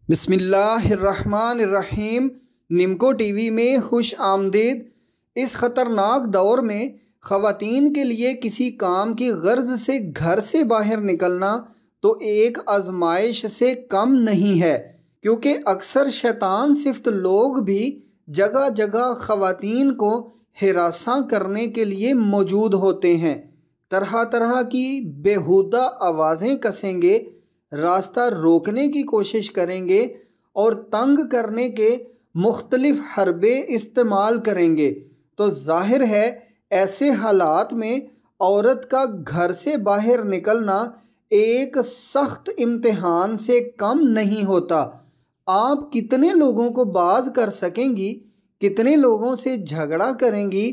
बिस्मिल्लाहिर्रहमानिर्रहीम। निमको टीवी में खुश आमदीद। इस ख़तरनाक दौर में ख़वातीन के लिए किसी काम की गर्ज से घर से बाहर निकलना तो एक आजमाइश से कम नहीं है, क्योंकि अक्सर शैतान सिफ्त लोग भी जगह जगह ख़वातीन को हिरासा करने के लिए मौजूद होते हैं। तरह तरह की बेहुदा आवाज़ें कसेंगे, रास्ता रोकने की कोशिश करेंगे और तंग करने के मुख्तलिफ हरबे इस्तेमाल करेंगे। तो जाहिर है ऐसे हालात में औरत का घर से बाहर निकलना एक सख्त इम्तिहान से कम नहीं होता। आप कितने लोगों को बाज कर सकेंगी, कितने लोगों से झगड़ा करेंगी,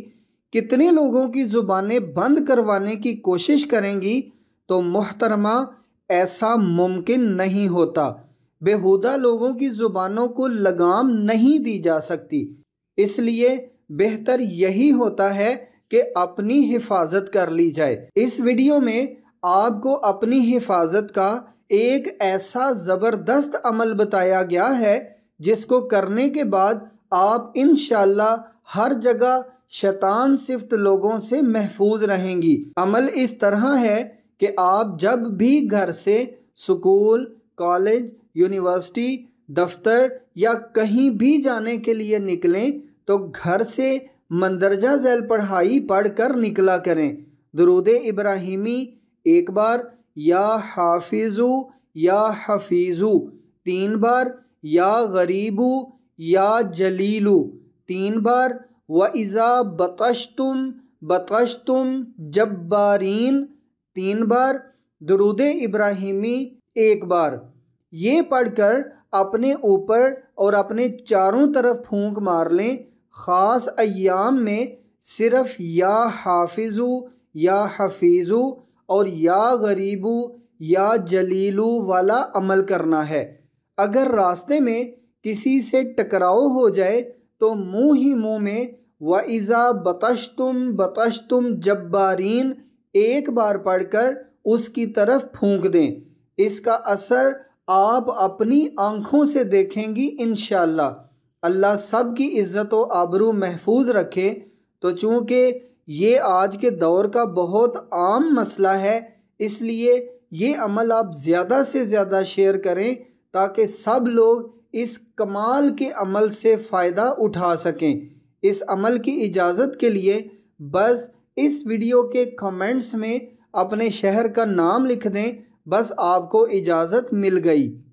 कितने लोगों की ज़ुबानें बंद करवाने की कोशिश करेंगी। तो मोहतरमा, ऐसा मुमकिन नहीं होता। बेहुदा लोगों की ज़ुबानों को लगाम नहीं दी जा सकती। इसलिए बेहतर यही होता है कि अपनी हिफाजत कर ली जाए। इस वीडियो में आपको अपनी हिफाजत का एक ऐसा ज़बरदस्त अमल बताया गया है जिसको करने के बाद आप इंशाअल्लाह हर जगह शैतान सिफ्त लोगों से महफूज रहेंगी। अमल इस तरह है कि आप जब भी घर से स्कूल, कॉलेज, यूनिवर्सिटी, दफ्तर या कहीं भी जाने के लिए निकलें तो घर से मंदरजा झैल पढ़ाई पढ़कर निकला करें। दुरूद इब्राहिमी एक बार, या हाफिजू या हफीजू 3 बार, या गरीबू या जलीलू 3 बार, व इज़ा बतश्तुम जब्बारीन 3 बार, दुरूद इब्राहिमी 1 बार। ये पढ़कर अपने ऊपर और अपने चारों तरफ फूंक मार लें। ख़ास अय्याम में सिर्फ या हाफिजू या हफीजू और या गरीबू या जलीलू वाला अमल करना है। अगर रास्ते में किसी से टकराव हो जाए तो मुँह ही मुँह में व इज़ा बतश्तुम जब्बारीन 1 बार पढ़कर उसकी तरफ फूंक दें। इसका असर आप अपनी आँखों से देखेंगी इंशाअल्लाह। अल्लाह सब की इज़्ज़त व आबरू महफूज रखे। तो चूँकि ये आज के दौर का बहुत आम मसला है, इसलिए ये अमल आप ज़्यादा से ज़्यादा शेयर करें ताकि सब लोग इस कमाल के अमल से फ़ायदा उठा सकें। इस अमल की इजाज़त के लिए बस इस वीडियो के कमेंट्स में अपने शहर का नाम लिख दें, बस आपको इजाज़त मिल गई।